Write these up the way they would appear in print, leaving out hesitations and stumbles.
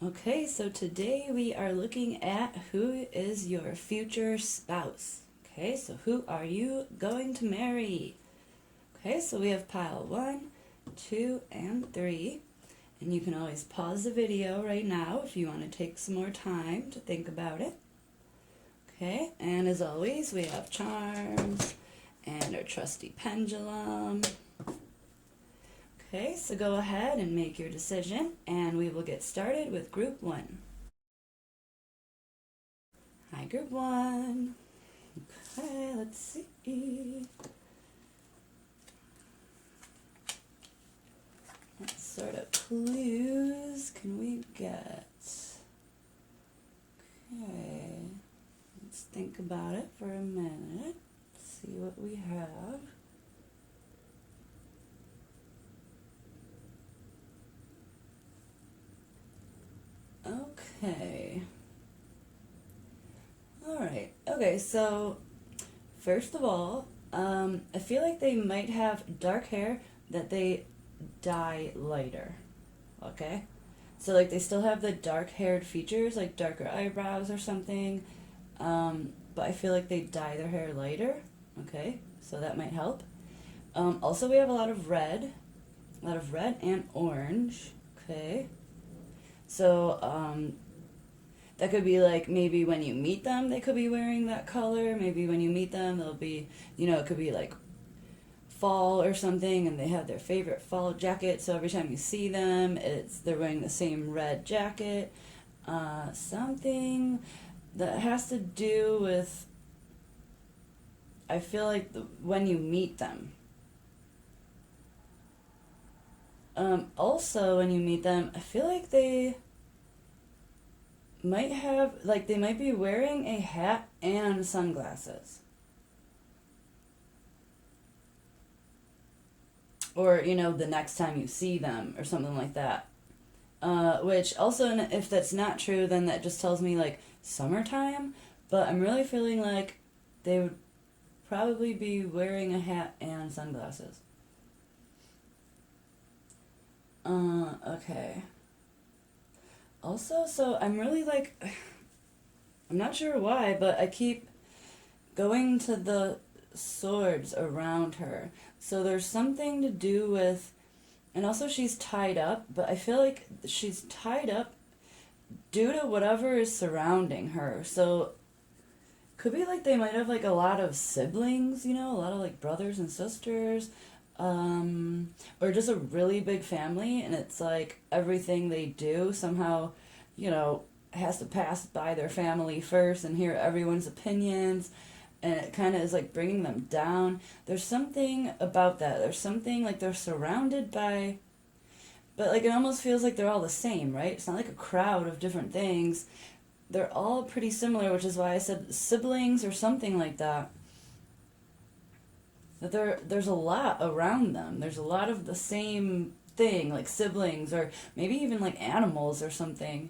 Okay, so today we are looking at who is your future spouse. Okay, so who are you going to marry? Okay, so we have pile 1, 2, and 3. And you can always pause the video right now if you want to take some more time to think about it. Okay, and as always, we have charms and our trusty pendulum. Okay, so go ahead and make your decision, and we will get started with group 1. Hi, group 1. Okay, let's see. What sort of clues can we get? Okay, let's think about it for a minute. See what we have. Okay. Alright. Okay, so first of all, I feel like they might have dark hair that they dye lighter. Okay? So like they still have the dark haired features, like darker eyebrows or something. But I feel like they dye their hair lighter. Okay? So that might help. Also we have a lot of red and orange. Okay? So, that could be like maybe when you meet them, they could be wearing that color. Maybe when you meet them, they'll be, it could be like fall or something, and they have their favorite fall jacket. So every time you see them, they're wearing the same red jacket. Something that has to do with, I feel like when you meet them. Also, when you meet them, I feel like they might have, like, they might be wearing a hat and sunglasses. Or, the next time you see them, or something like that. Which, also, if that's not true, then that just tells me, like, summertime. But I'm really feeling like they would probably be wearing a hat and sunglasses. Okay. Also, so I'm really like, I'm not sure why, but I keep going to the swords around her. So there's something to do with, and also she's tied up, but I feel like she's tied up due to whatever is surrounding her. So could be like they might have like a lot of siblings, a lot of like brothers and sisters. Or just a really big family, and it's like everything they do somehow, has to pass by their family first and hear everyone's opinions, and it kind of is like bringing them down. There's something about that. There's something like they're surrounded by, but like it almost feels like they're all the same, right? It's not like a crowd of different things. They're all pretty similar, which is why I said siblings or something like that. That there's a lot around them. There's a lot of the same thing, like siblings, or maybe even like animals or something.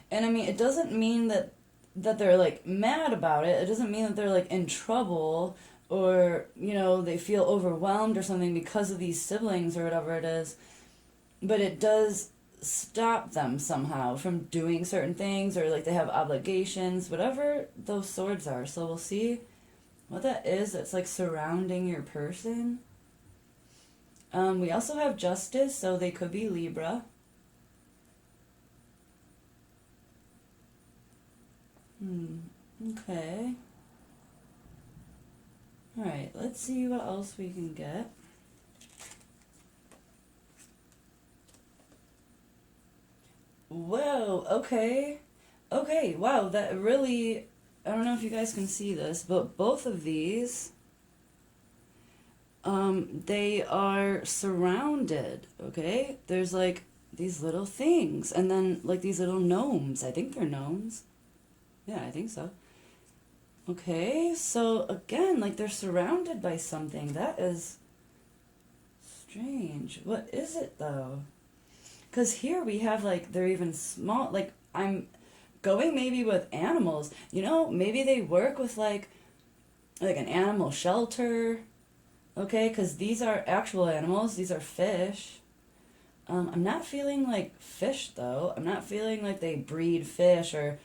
And I mean, it doesn't mean that they're like mad about it. It doesn't mean that they're like in trouble, or they feel overwhelmed or something because of these siblings or whatever it is. But it does stop them somehow from doing certain things, or like they have obligations, whatever those swords are. So we'll see what that is that's like surrounding your person. We also have justice, so they could be Libra. Okay. Alright, let's see what else we can get. Whoa, okay. Okay, wow, that really, I don't know if you guys can see this, but both of these, they are surrounded, okay? There's like these little things, and then like these little gnomes. I think they're gnomes. Yeah, I think so. Okay, so again, like they're surrounded by something. That is strange. What is it though? Because here we have like, they're even small, like I'm going maybe with animals, maybe they work with like an animal shelter, okay, because these are actual animals, these are fish, I'm not feeling like fish though. I'm not feeling like they breed fish or,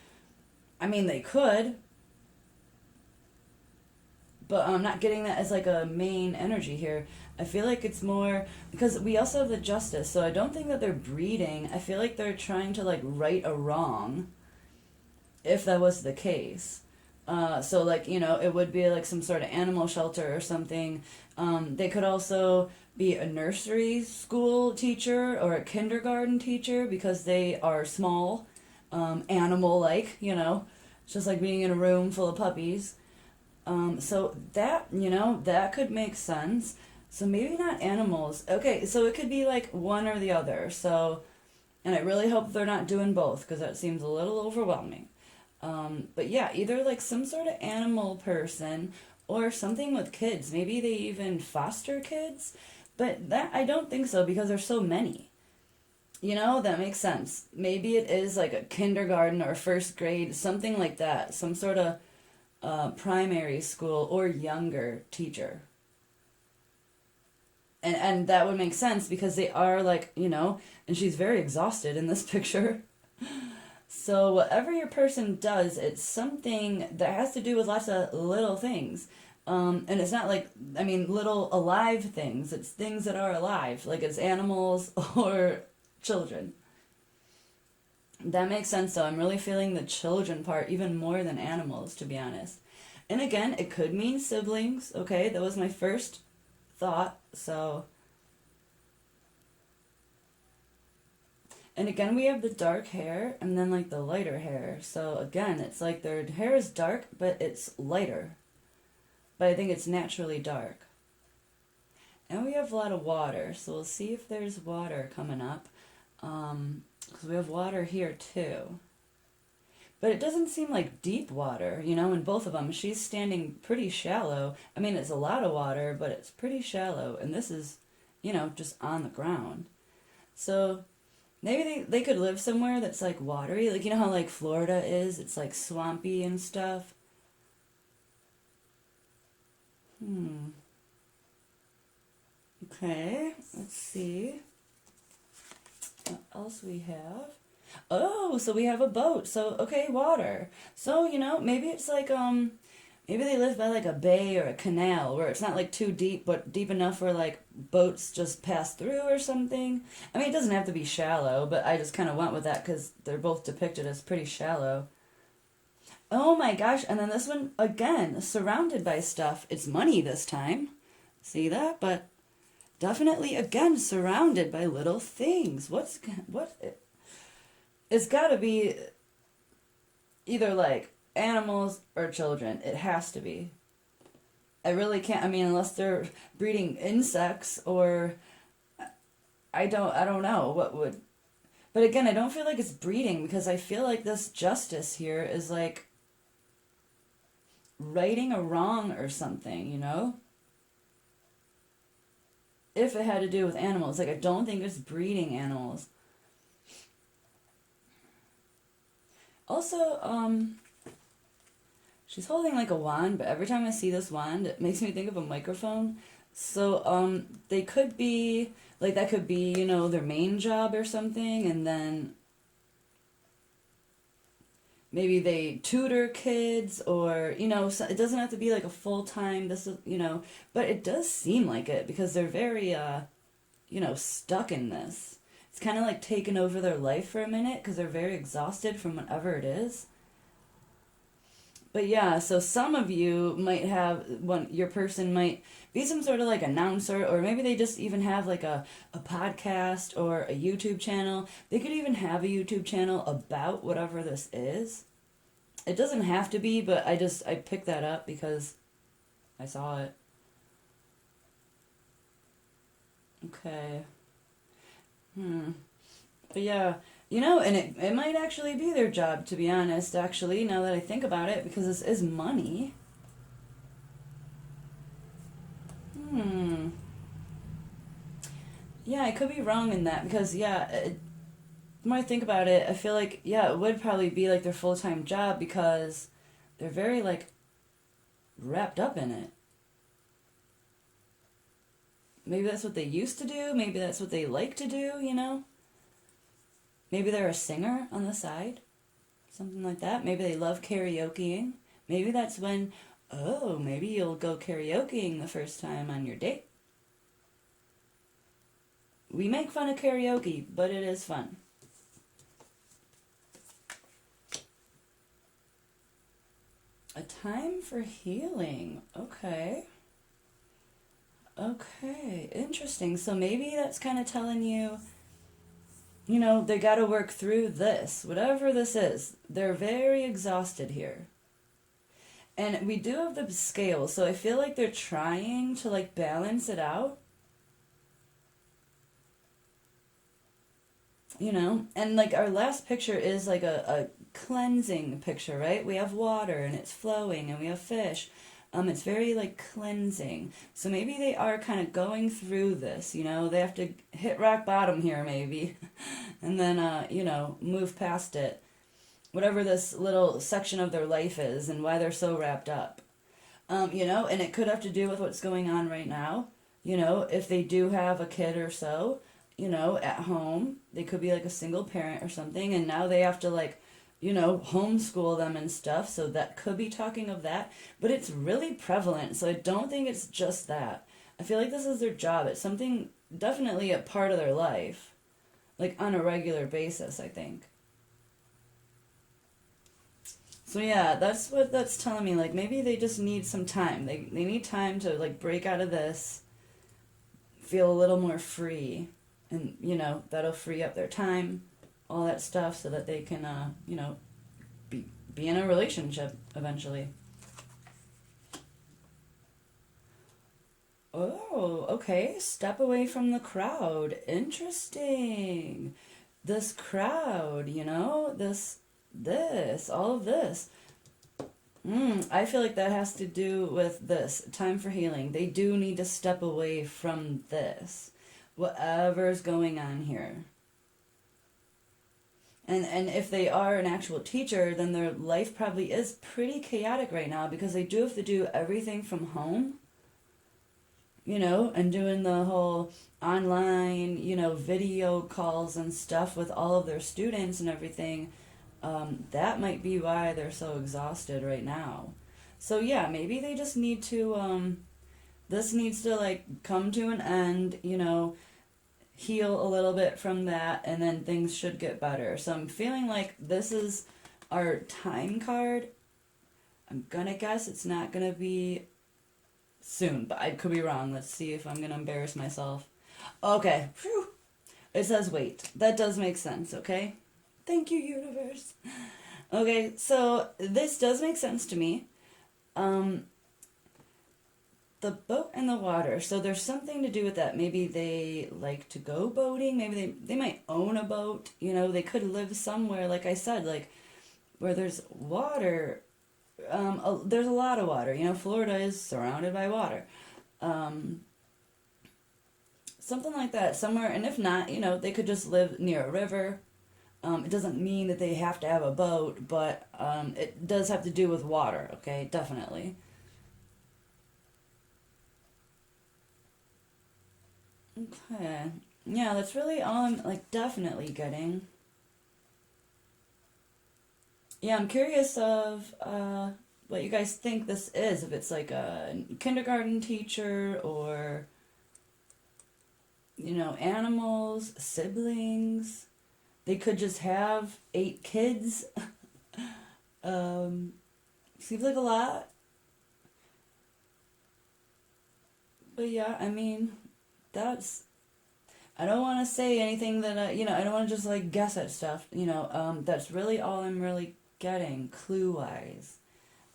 I mean, they could, but I'm not getting that as like a main energy here. I feel like it's more because we also have the justice, so I don't think that they're breeding. I feel like they're trying to like right a wrong if that was the case. So like it would be like some sort of animal shelter or something. They could also be a nursery school teacher or a kindergarten teacher because they are small, animal like. It's just like being in a room full of puppies. So that could make sense. So maybe not animals. Okay, so it could be like one or the other. So, and I really hope they're not doing both because that seems a little overwhelming. But yeah, either like some sort of animal person or something with kids. Maybe they even foster kids. But that I don't think so because there's so many. That makes sense. Maybe it is like a kindergarten or first grade, something like that. Some sort of primary school or younger teacher. And that would make sense because they are like, and she's very exhausted in this picture. So whatever your person does, it's something that has to do with lots of little things. And it's not like, I mean, little alive things. It's things that are alive, like it's animals or children. That makes sense, though. I'm really feeling the children part even more than animals, to be honest. And again, it could mean siblings, okay? That was my first thought, so. And again, we have the dark hair and then like the lighter hair. So again, it's like their hair is dark, but it's lighter. But I think it's naturally dark. And we have a lot of water, so we'll see if there's water coming up. Because we have water here too. But it doesn't seem like deep water, in both of them. She's standing pretty shallow. I mean, it's a lot of water, but it's pretty shallow. And this is, just on the ground. So maybe they could live somewhere that's like watery. Like, how like Florida is? It's like swampy and stuff. Okay, let's see. What else we have? Oh, so we have a boat. So, okay, water. So, maybe it's like, maybe they live by like a bay or a canal where it's not like too deep, but deep enough where like boats just pass through or something. I mean, it doesn't have to be shallow, but I just kind of went with that because they're both depicted as pretty shallow. Oh my gosh, and then this one, again, surrounded by stuff. It's money this time. See that? But definitely, again, surrounded by little things. What? It's gotta be either like animals or children. It has to be. I really can't, I mean, unless they're breeding insects or I don't know what would. But again, I don't feel like it's breeding because I feel like this justice here is like righting a wrong or something. If it had to do with animals. Like, I don't think it's breeding animals. Also, she's holding like a wand, but every time I see this wand, it makes me think of a microphone. So, they could be, like, that could be, their main job or something, and then maybe they tutor kids, or, so it doesn't have to be like a full-time, but it does seem like it, because they're very, stuck in this. It's kind of like taken over their life for a minute, because they're very exhausted from whatever it is. But yeah, so some of you might have your person might be some sort of like announcer, or maybe they just even have like a podcast or a YouTube channel. They could even have a YouTube channel about whatever this is. It doesn't have to be, but I picked that up because I saw it. Okay. But yeah, and it might actually be their job, to be honest, actually, now that I think about it, because this is money. Yeah, I could be wrong in that, because, yeah, the more I think about it, I feel like, yeah, it would probably be, like, their full-time job, because they're very, like, wrapped up in it. Maybe that's what they used to do. Maybe that's what they like to do, you know? Maybe they're a singer on the side. Something like that. Maybe they love karaokeing. Maybe that's when, oh, maybe you'll go karaokeing the first time on your date. We make fun of karaoke, but it is fun. A time for healing. Okay. Okay, interesting. So maybe that's kind of telling you, you know, they got to work through this, whatever this is. They're very exhausted here. And we do have the scale, so I feel like they're trying to like balance it out. You know, and like our last picture is like a cleansing picture, right? We have water and it's flowing and we have fish. It's very like cleansing. So maybe they are kind of going through this, you know, they have to hit rock bottom here maybe and then, you know, move past it. Whatever this little section of their life is and why they're so wrapped up. You know, and it could have to do with what's going on right now. You know, if they do have a kid or so, you know, at home, they could be like a single parent or something, and now they have to like, you know, homeschool them and stuff, so that could be talking of that, but it's really prevalent, so I don't think it's just that. I feel like this is their job. It's something, definitely a part of their life, like on a regular basis, I think. So yeah, that's what that's telling me. Like maybe they just need some time. They need time to like break out of this, feel a little more free, and you know that'll free up their time, all that stuff, so that they can you know be in a relationship eventually. Oh, okay. Step away from the crowd. Interesting. This crowd, you know, all of this. I feel like that has to do with this time for healing. They do need to step away from this, whatever's going on here. And if they are an actual teacher, then their life probably is pretty chaotic right now because they do have to do everything from home, you know, and doing the whole online, you know, video calls and stuff with all of their students and everything. That might be why they're so exhausted right now. So yeah, maybe they just need to, this needs to like come to an end, you know, heal a little bit from that, and then things should get better. So I'm feeling like this is our time card. I'm gonna guess it's not gonna be soon, but I could be wrong. Let's see if I'm gonna embarrass myself. Okay, phew. It says wait. That does make sense, okay? Thank you, universe. Okay, so this does make sense to me. The boat and the water. So there's something to do with that. Maybe they like to go boating. Maybe they might own a boat. You know, they could live somewhere, like I said, like where there's water. There's a lot of water. You know, Florida is surrounded by water. Something like that, somewhere. And if not, you know, they could just live near a river. It doesn't mean that they have to have a boat, but it does have to do with water, okay? Definitely. Okay. Yeah, that's really all I'm, like, definitely getting. Yeah, I'm curious of what you guys think this is. If it's like a kindergarten teacher or, you know, animals, siblings. They could just have 8 kids. Seems like a lot. But yeah, I mean, that's... I don't want to say anything that, you know, I don't want to just, like, guess at stuff. You know, that's really all I'm really getting, clue-wise.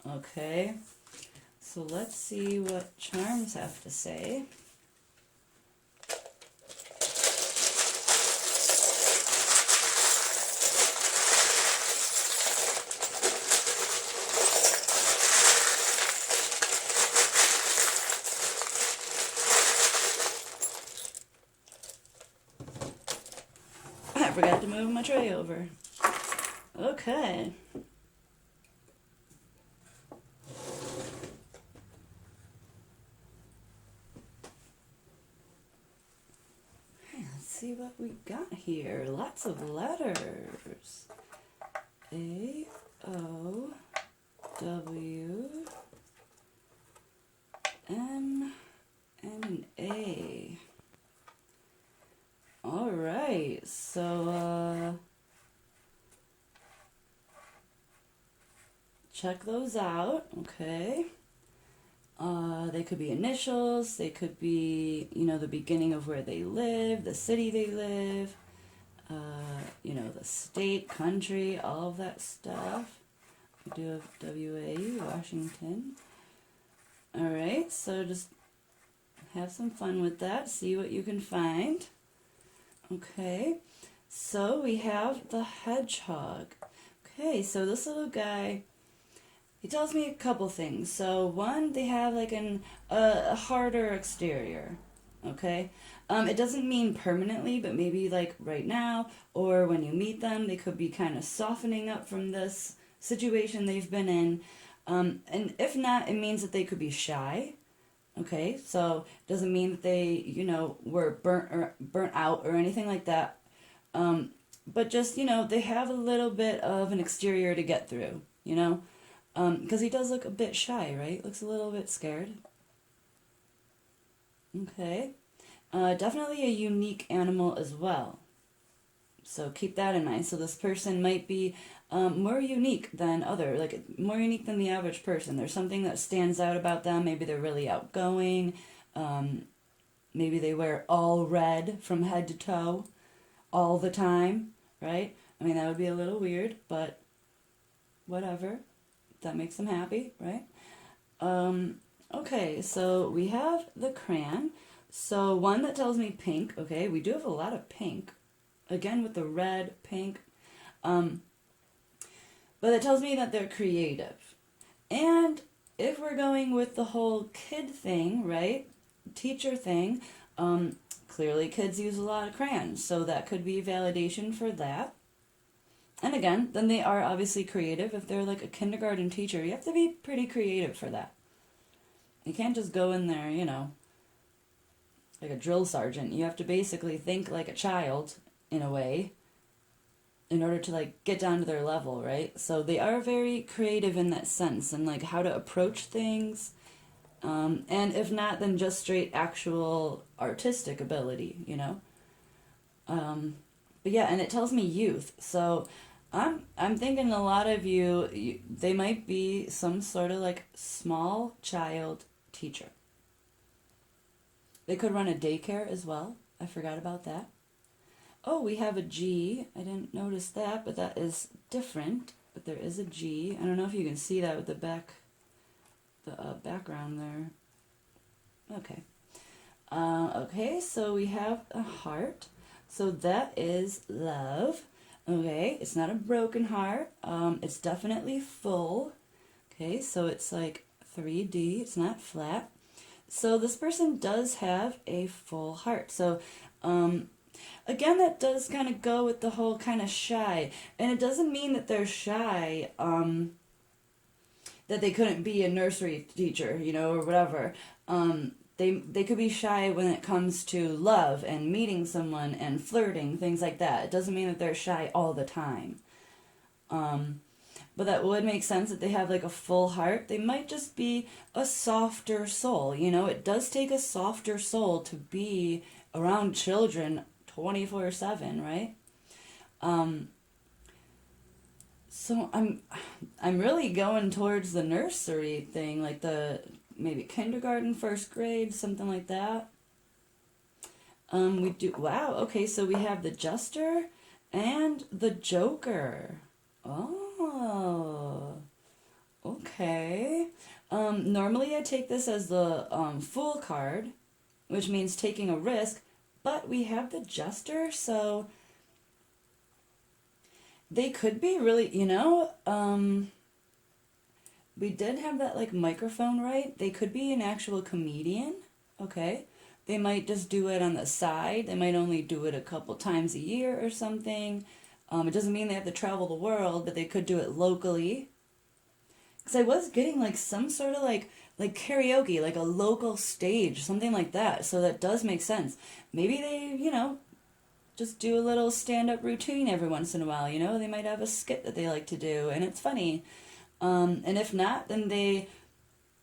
Okay. So let's see what charms have to say. I forgot to move my tray over. Okay. see what we got here. Lots of letters. A, O, W, M, and an A. All right, so check those out, okay? They could be initials, they could be, you know, the beginning of where they live, the city they live, you know, the state, country, all of that stuff. We do have WA, Washington. All right, so just have some fun with that, see what you can find. Okay, so we have the hedgehog. Okay, so this little guy, he tells me a couple things. So one, they have like a harder exterior. Okay, it doesn't mean permanently, but maybe like right now or when you meet them, they could be kind of softening up from this situation they've been in. And if not, it means that they could be shy. Okay, so it doesn't mean that they, you know, were burnt out or anything like that. But just, you know, they have a little bit of an exterior to get through, you know? Because he does look a bit shy, right? Looks a little bit scared. Okay. Definitely a unique animal as well. So keep that in mind. So this person might be more unique than more unique than the average person. There's something that stands out about them. Maybe they're really outgoing. Maybe they wear all red from head to toe all the time, right? I mean, that would be a little weird, but whatever. That makes them happy, right? Okay, so we have the crayon. So one that tells me pink, okay, we do have a lot of pink. Again, with the red, pink. But it tells me that they're creative. And if we're going with the whole kid thing, right, teacher thing, clearly kids use a lot of crayons, so that could be validation for that. And again, then they are obviously creative. If they're like a kindergarten teacher, you have to be pretty creative for that. You can't just go in there, you know, like a drill sergeant. You have to basically think like a child, in a way, in order to like get down to their level, right? So they are very creative in that sense, and like how to approach things. And if not, then just straight actual artistic ability, you know? But yeah, and it tells me youth. So I'm thinking a lot of you, they might be some sort of like small child teacher. They could run a daycare as well. I forgot about that. Oh, we have a G. I didn't notice that, but that is different. But there is a G. I don't know if you can see that with the background there. Okay. Okay, so we have a heart. So that is love. Okay, it's not a broken heart. It's definitely full. Okay, so it's like 3D. It's not flat. So this person does have a full heart. So, again, that does kind of go with the whole kind of shy. And it doesn't mean that they're shy, that they couldn't be a nursery teacher, you know, or whatever. They could be shy when it comes to love and meeting someone and flirting, things like that. It doesn't mean that they're shy all the time. But that would make sense that they have like a full heart. They might just be a softer soul. You know, it does take a softer soul to be around children 24/7, right? So I'm really going towards the nursery thing, like the maybe kindergarten, first grade, something like that. We do, wow, okay, so we have the jester and the joker. Oh, okay. Normally I take this as the fool card, which means taking a risk, but we have the jester, so they could be really, you know, we did have that like microphone, right? They could be an actual comedian, okay? They might just do it on the side. They might only do it a couple times a year or something. It doesn't mean they have to travel the world, but they could do it locally. Because I was getting like some sort of like karaoke, like a local stage, something like that. So that does make sense. Maybe they, you know, just do a little stand-up routine every once in a while, you know? They might have a skit that they like to do, and it's funny. And if not, then they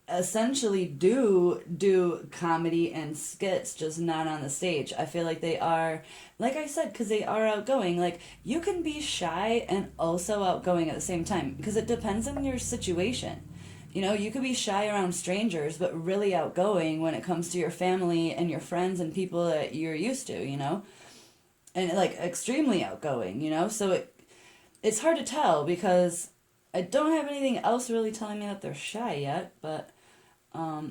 essentially do comedy and skits, just not on the stage. I feel like they are, like I said, because they are outgoing. Like, you can be shy and also outgoing at the same time, because it depends on your situation. You know, you could be shy around strangers, but really outgoing when it comes to your family and your friends and people that you're used to, you know? And like extremely outgoing, you know? So it's hard to tell because I don't have anything else really telling me that they're shy yet, but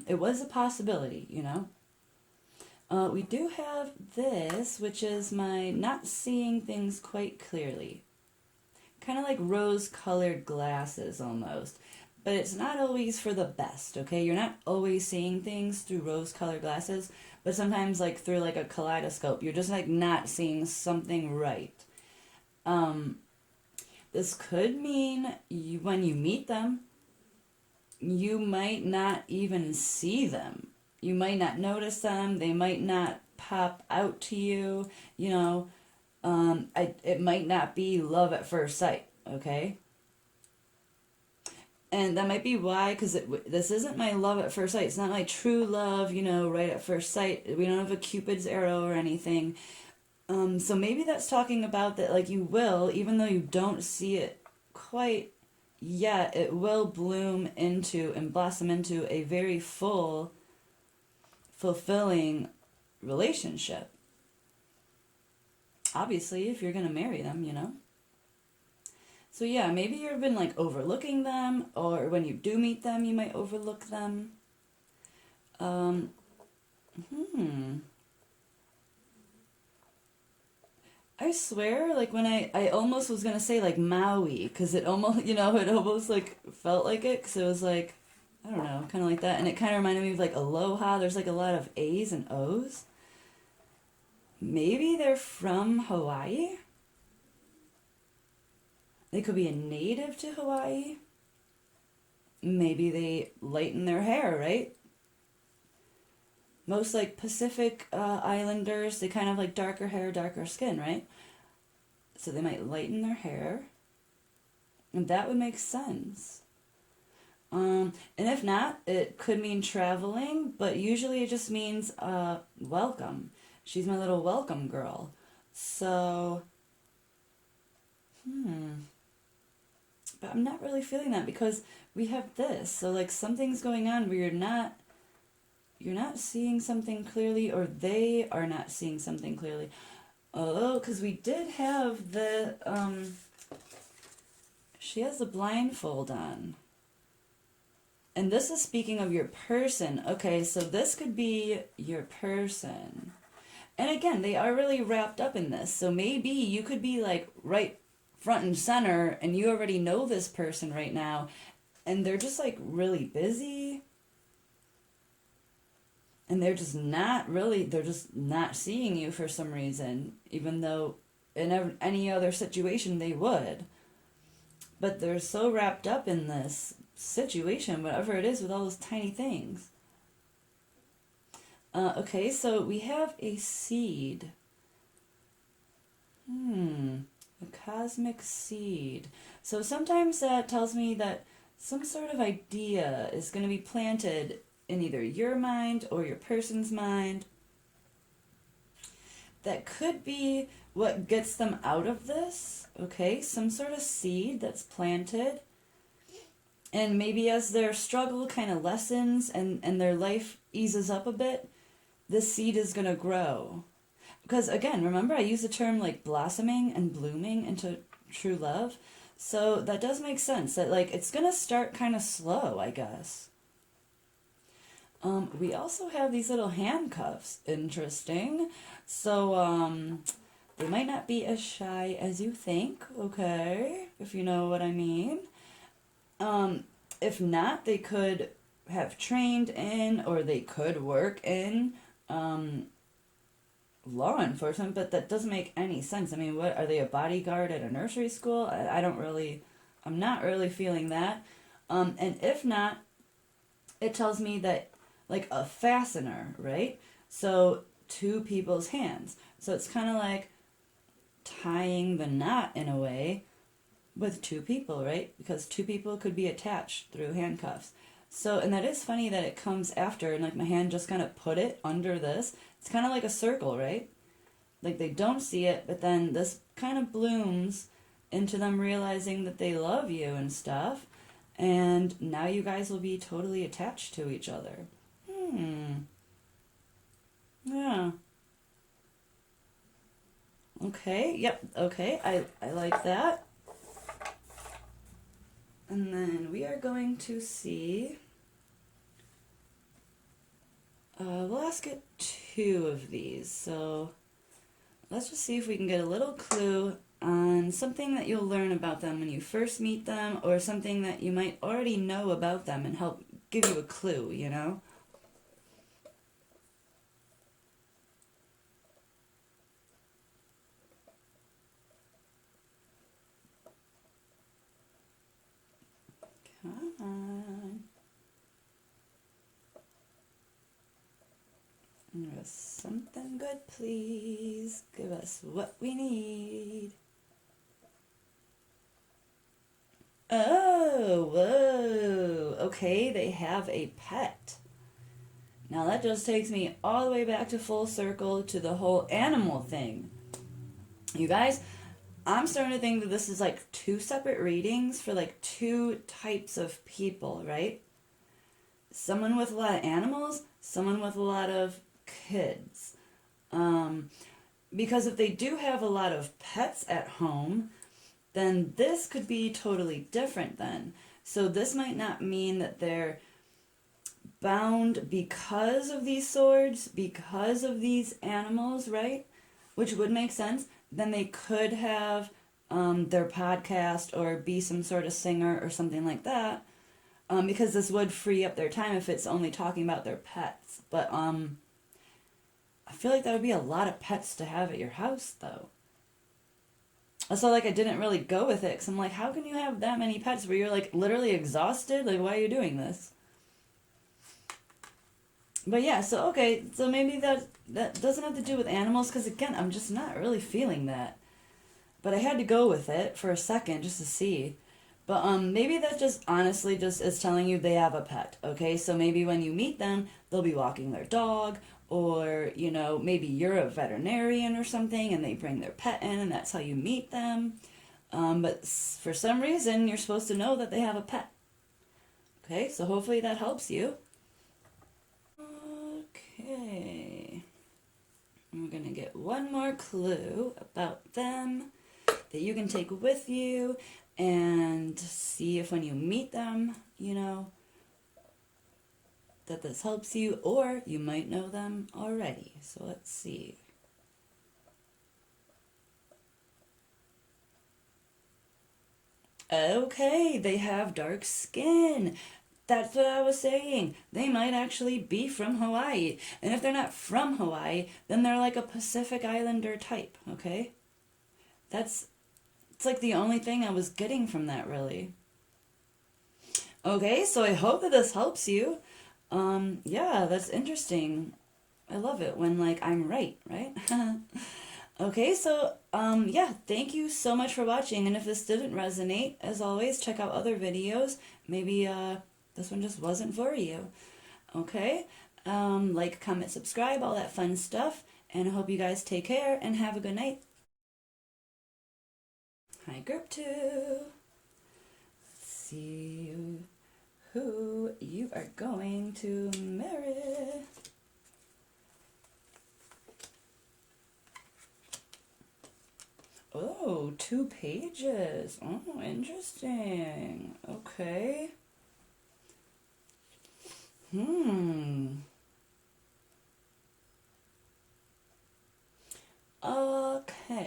it was a possibility, you know? We do have this, which is my not seeing things quite clearly. Kind of like rose-colored glasses almost. But it's not always for the best, okay? You're not always seeing things through rose-colored glasses, but sometimes like through like a kaleidoscope. You're just like not seeing something right. This could mean when you meet them, you might not even see them. You might not notice them. They might not pop out to you. You know, it might not be love at first sight, okay? And that might be why, because this isn't my love at first sight. It's not my true love, you know, right at first sight. We don't have a Cupid's arrow or anything. So maybe that's talking about that, like, you will, even though you don't see it quite yet, it will bloom into and blossom into a very full, fulfilling relationship. Obviously, if you're going to marry them, you know. So yeah, maybe you've been like overlooking them, or when you do meet them, you might overlook them. Um, I swear, like when I almost was gonna say like Maui, because it almost, you know, it almost like felt like it, because it was like, I don't know, kind of like that, and it kind of reminded me of like aloha. There's like a lot of A's and O's. Maybe they're from Hawaii. They could be a native to Hawaii. Maybe they lighten their hair, right? Most like Pacific Islanders, they kind of like darker hair, darker skin, right? So they might lighten their hair. And that would make sense. And if not, it could mean traveling, but usually it just means welcome. She's my little welcome girl. So, but I'm not really feeling that because we have this. So like something's going on where you're not seeing something clearly, or they are not seeing something clearly. Oh, because we did have the she has the blindfold on. And this is speaking of your person. Okay, so this could be your person. And again, they are really wrapped up in this. So maybe you could be like right front and center and you already know this person right now and they're just like really busy. And they're just not seeing you for some reason, even though in any other situation they would. But they're so wrapped up in this situation, whatever it is, with all those tiny things. Okay, so we have a seed. A cosmic seed. So sometimes that tells me that some sort of idea is going to be planted in either your mind or your person's mind. That could be what gets them out of this, okay? Some sort of seed that's planted. And maybe as their struggle kind of lessens and their life eases up a bit, this seed is going to grow. Because again, remember I use the term like blossoming and blooming into true love. So that does make sense that like it's going to start kind of slow, I guess. We also have these little handcuffs. Interesting. So, they might not be as shy as you think, okay? If you know what I mean. If not, they could have trained in or they could work in law enforcement, but that doesn't make any sense. I mean, what are they, a bodyguard at a nursery school? I'm not really feeling that. And if not, it tells me that like a fastener, right? So two people's hands. So it's kind of like tying the knot in a way with two people, right? Because two people could be attached through handcuffs. So, and that is funny that it comes after, and like my hand just kind of put it under this. It's kind of like a circle, right? Like they don't see it, but then this kind of blooms into them realizing that they love you and stuff. And now you guys will be totally attached to each other. Yeah. Okay, yep, okay, I like that. And then we are going to see, we'll ask it two of these. So let's just see if we can get a little clue on something that you'll learn about them when you first meet them, or something that you might already know about them and help give you a clue, you know? Come on. Give us something good, please. Give us what we need. Oh, whoa. Okay, they have a pet. Now that just takes me all the way back to full circle to the whole animal thing. You guys, I'm starting to think that this is like two separate readings for like two types of people, right? Someone with a lot of animals, someone with a lot of kids. Because if they do have a lot of pets at home, then this could be totally different then. So this might not mean that they're bound because of these swords, because of these animals, right? Which would make sense. Then they could have their podcast or be some sort of singer or something like that. Because this would free up their time if it's only talking about their pets. But I feel like that would be a lot of pets to have at your house, though. So, like, I didn't really go with it, because I'm like, how can you have that many pets where you're, like, literally exhausted? Like, why are you doing this? But yeah, so, okay, so maybe that doesn't have to do with animals, because, again, I'm just not really feeling that. But I had to go with it for a second just to see. But maybe that just honestly just is telling you they have a pet, okay? So maybe when you meet them, they'll be walking their dog, or, you know, maybe you're a veterinarian or something and they bring their pet in and that's how you meet them. But for some reason, you're supposed to know that they have a pet. Okay, so hopefully that helps you. Okay. We're going to get one more clue about them that you can take with you and see if when you meet them, you know, that this helps you, or you might know them already. So let's see. Okay, they have dark skin. That's what I was saying. They might actually be from Hawaii. And if they're not from Hawaii, then they're like a Pacific Islander type, okay? It's like the only thing I was getting from that, really. Okay, so I hope that this helps you. Yeah, that's interesting. I love it when, like, I'm right, right? Okay, so, yeah, thank you so much for watching. And if this didn't resonate, as always, check out other videos. Maybe, this one just wasn't for you. Okay? Like, comment, subscribe, all that fun stuff. And I hope you guys take care and have a good night. Hi, group 2. Let's see who you are going to marry. Oh, 2 pages. Oh, interesting. Okay.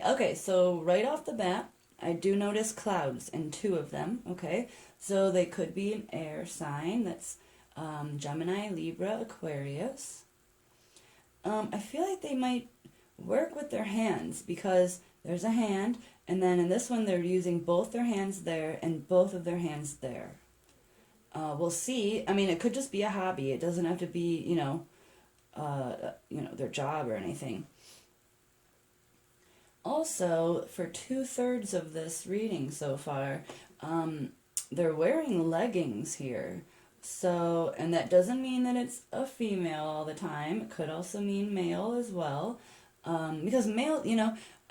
Okay, so right off the bat, I do notice clouds in 2 of them, okay? So they could be an air sign, that's Gemini, Libra, Aquarius. I feel like they might work with their hands, because there's a hand, and then in this one they're using both their hands there and both of their hands there. We'll see. I mean, it could just be a hobby. It doesn't have to be, their job or anything. Also, for 2/3 of this reading so far, um, they're wearing leggings here. So, and that doesn't mean that it's a female all the time. It could also mean male as well. Because male,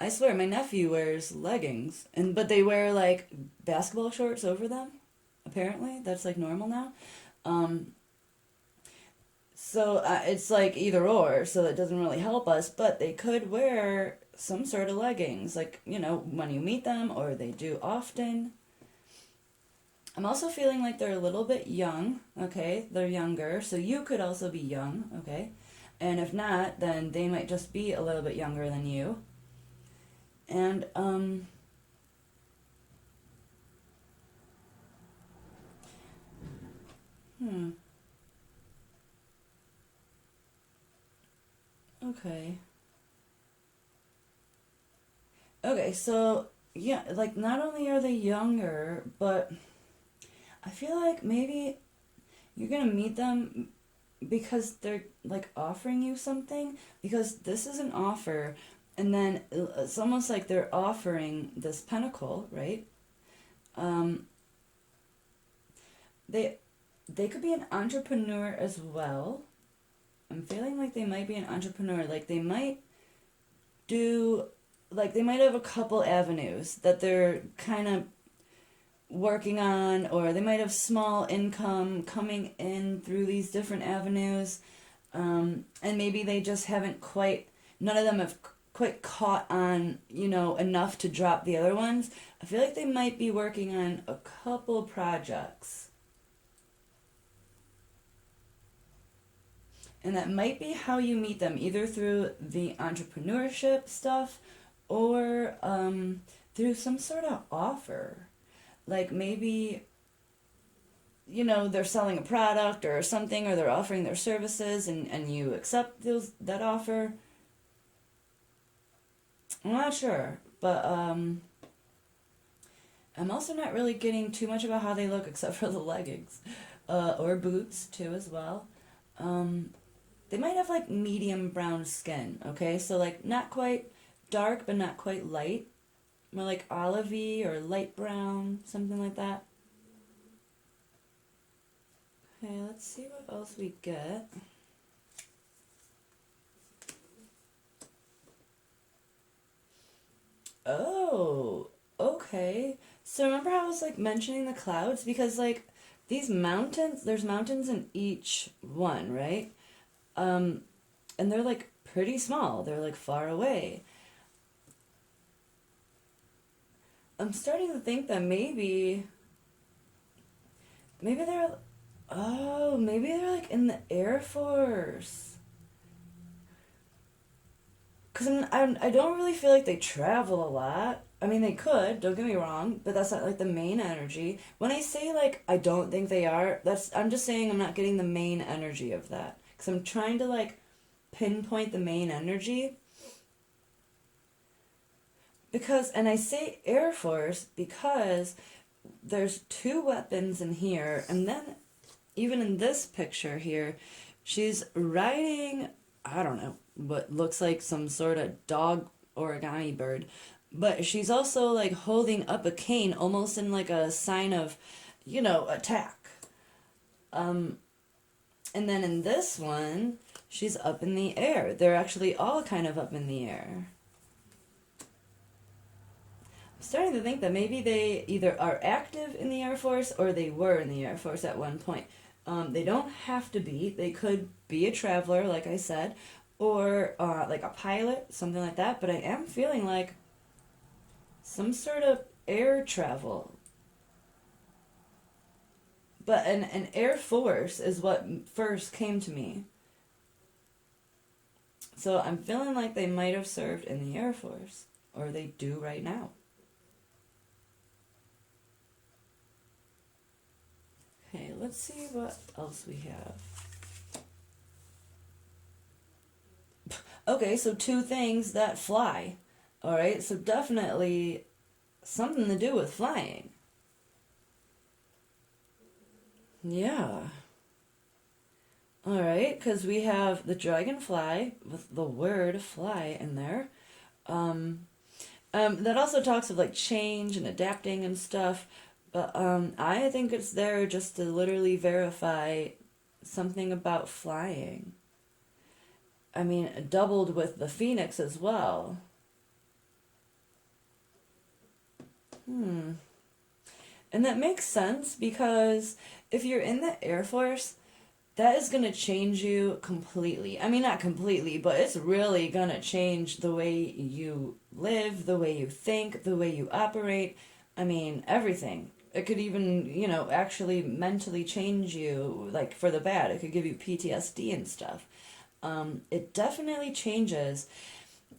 I swear my nephew wears leggings, and but they wear like basketball shorts over them. Apparently, that's like normal now. Um, so it's like either or, so that doesn't really help us, but they could wear some sort of leggings, like, when you meet them, or they do often. I'm also feeling like they're a little bit young, okay? They're younger, so you could also be young, okay? And if not, then they might just be a little bit younger than you. And, hmm, okay. Okay, so, yeah, like, not only are they younger, but I feel like maybe you're gonna meet them because they're like offering you something, because this is an offer, and then it's almost like they're offering this pentacle, right? um they they could be an entrepreneur as well. I'm feeling like they might be an entrepreneur, like they might do, like they might have a couple avenues that they're kind of working on, or they might have small income coming in through these different avenues. And maybe they just haven't quite, none of them have quite caught on, enough to drop the other ones. I feel like they might be working on a couple projects. And that might be how you meet them, either through the entrepreneurship stuff, or through some sort of offer. Like maybe, they're selling a product or something, or they're offering their services, and you accept that offer. I'm not sure, but I'm also not really getting too much about how they look except for the leggings, or boots too as well. Um, they might have like medium brown skin, okay? So like not quite dark, but not quite light. More like olivey or light brown, something like that. Okay, let's see what else we get. Oh, okay. So remember how I was like mentioning the clouds? Because like these mountains, there's mountains in each one, right? Um, and they're like pretty small. They're like far away. I'm starting to think that maybe they're, oh, maybe they're like in the Air Force. Because I don't really feel like they travel a lot. I mean, they could, don't get me wrong, but that's not like the main energy. When I say like I don't think they are, I'm just saying I'm not getting the main energy of that. Because I'm trying to like pinpoint the main energy. Because, and I say Air Force because there's two weapons in here, and then even in this picture here, she's riding, I don't know, what looks like some sort of dog origami bird, but she's also like holding up a cane almost in like a sign of, attack. Um, and then in this one, she's up in the air. They're actually all kind of up in the air. I'm starting to think that maybe they either are active in the Air Force or they were in the Air Force at one point. They don't have to be. They could be a traveler, like I said, or like a pilot, something like that. But I am feeling like some sort of air travel. But an Air Force is what first came to me. So I'm feeling like they might have served in the Air Force, or they do right now. Okay, let's see what else we have. Okay, so two things that fly. Alright, so definitely something to do with flying. Yeah. Alright, because we have the dragonfly with the word fly in there. Um, That also talks of like change and adapting and stuff. But I think it's there just to literally verify something about flying. I mean, doubled with the phoenix as well. Hmm. And that makes sense because if you're in the Air Force, that is going to change you completely. I mean, not completely, but it's really going to change the way you live, the way you think, the way you operate. I mean, everything. It could even, actually mentally change you, like for the bad. It could give you PTSD and stuff. It definitely changes.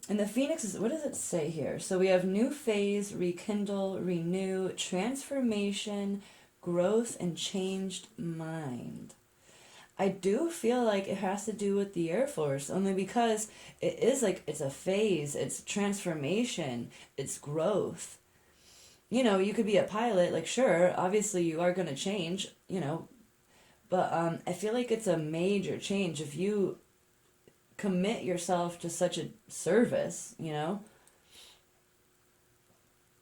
And the phoenix is, what does it say here? So we have new phase, rekindle, renew, transformation, growth, and changed mind. I do feel like it has to do with the Air Force, only because it is like it's a phase, it's transformation, it's growth. You could be a pilot, like sure, obviously you are going to change, but I feel like it's a major change if you commit yourself to such a service. And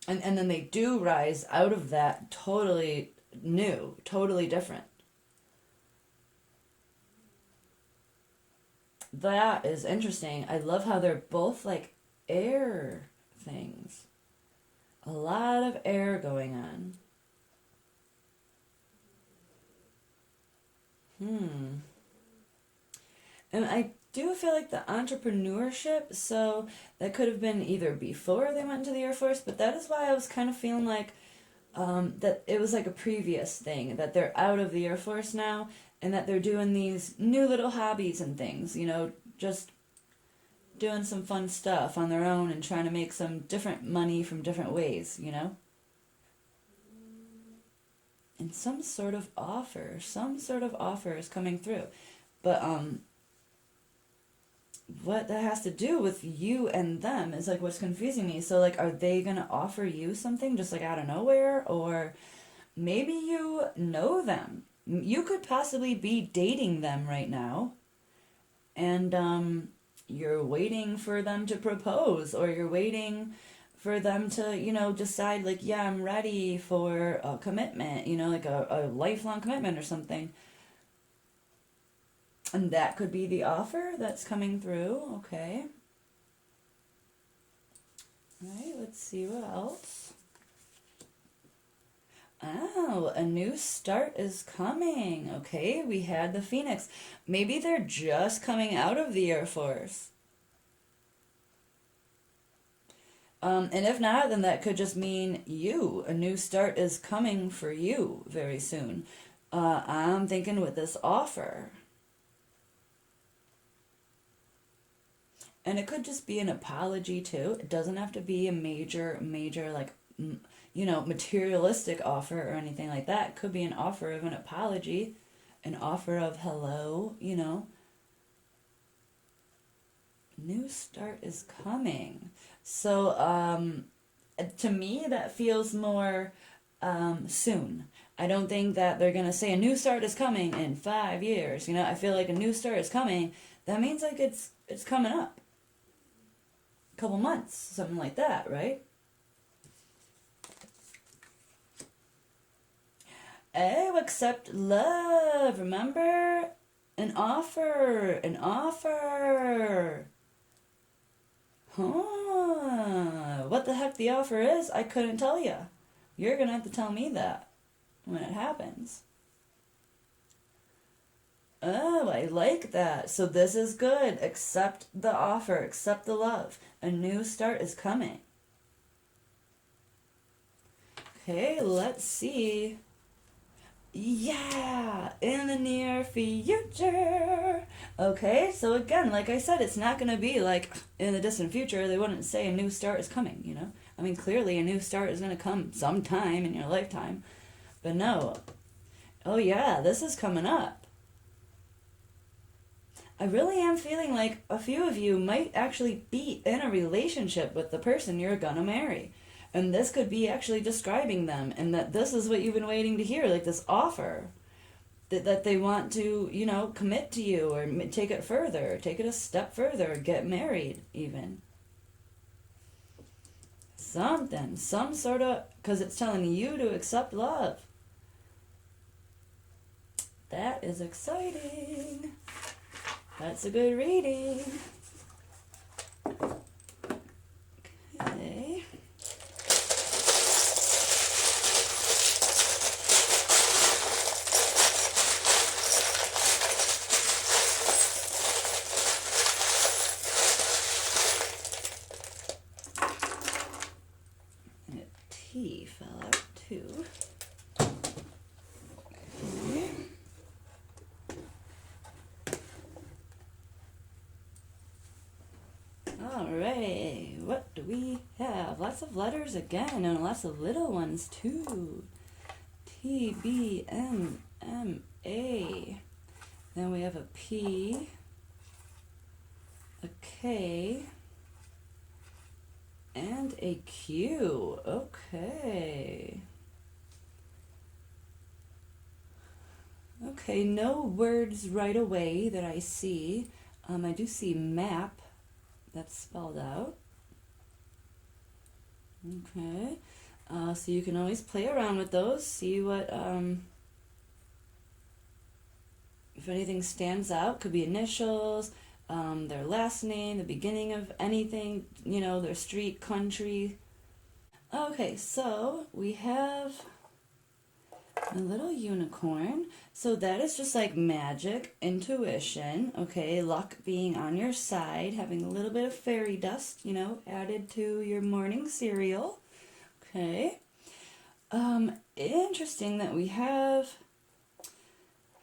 then they do rise out of that totally new, totally different. That is interesting. I love how they're both like air things. A lot of air going on. Hmm. And I do feel like the entrepreneurship, so that could have been either before they went into the Air Force, but that is why I was kind of feeling like that it was like a previous thing, that they're out of the Air Force now, and that they're doing these new little hobbies and things, just doing some fun stuff on their own and trying to make some different money from different ways. And some sort of offer is coming through. But what that has to do with you and them is like what's confusing me. So like, are they gonna offer you something just like out of nowhere, or maybe you know them? You could possibly be dating them right now, and you're waiting for them to propose, or you're waiting for them to decide like, yeah, I'm ready for a commitment, like a lifelong commitment or something. And that could be the offer that's coming through. Okay. All right, let's see what else. Oh, a new start is coming. Okay, we had the Phoenix. Maybe they're just coming out of the Air Force. And if not, then that could just mean you. A new start is coming for you very soon. I'm thinking with this offer. And it could just be an apology too. It doesn't have to be a major, like, materialistic offer or anything like that. It could be an offer of an apology, an offer of hello. New start is coming. So, to me, that feels more soon. I don't think that they're going to say a new start is coming in 5 years. I feel like a new start is coming. That means like it's coming up. Couple months, something like that, right? Oh, accept love. Remember? An offer. An offer. Huh. What the heck the offer is, I couldn't tell you. You're going to have to tell me that when it happens. Oh, I like that. So this is good. Accept the offer. Accept the love. A new start is coming. Okay, let's see. Yeah, in the near future. Okay, so again, like I said, it's not going to be like in the distant future. They wouldn't say a new start is coming. I mean, clearly a new start is going to come sometime in your lifetime. But no. Oh yeah, this is coming up. I really am feeling like a few of you might actually be in a relationship with the person you're gonna marry. And this could be actually describing them, and that this is what you've been waiting to hear, like this offer. That they want to, commit to you, or take it further, take it a step further, get married, even. something, some sort of, because it's telling you to accept love. That is exciting. That's a good reading. Okay. And a T fell out too. Okay. Alright, what do we have? Lots of letters again, and lots of little ones too. T, B, N, M, A. Then we have a P, a K, and a Q. Okay. Okay, no words right away that I see. I do see map. That's spelled out. Okay. So you can always play around with those, see what, if anything stands out. Could be initials, their last name, the beginning of anything, you know, their street, country. Okay, so we have a little unicorn. So that is just like magic, intuition, okay, luck being on your side, having a little bit of fairy dust, you know, added to your morning cereal. Okay. Interesting that we have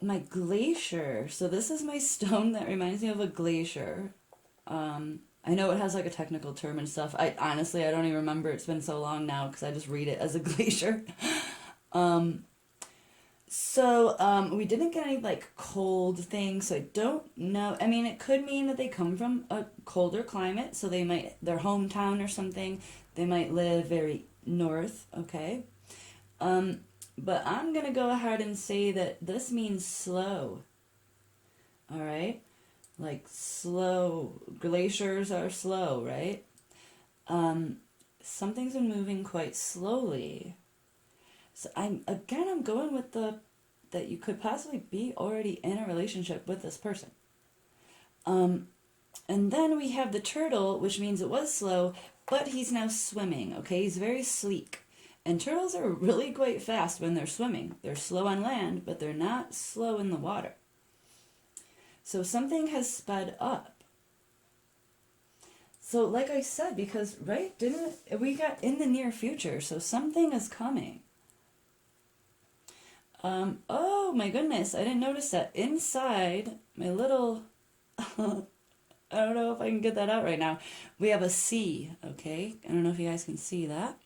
my glacier. So this is my stone that reminds me of a glacier. I know it has like a technical term and stuff. I honestly don't even remember. It's been so long now because I just read it as a glacier. So we didn't get any like cold things, so I don't know. I mean, it could mean that they come from a colder climate, so they might, their hometown or something, they might live very north, okay? But I'm gonna go ahead and say that this means slow, all right? Like slow, glaciers are slow, right? Something's been moving quite slowly. So I'm going with that you could possibly be already in a relationship with this person. And then we have the turtle, which means it was slow, but he's now swimming, okay? He's very sleek. And turtles are really quite fast when they're swimming. They're slow on land, but they're not slow in the water. So something has sped up. So like I said, because, right, we got in the near future, so something is coming. Oh my goodness, I didn't notice that. Inside my little, I don't know if I can get that out right now. We have a C, okay? I don't know if you guys can see that.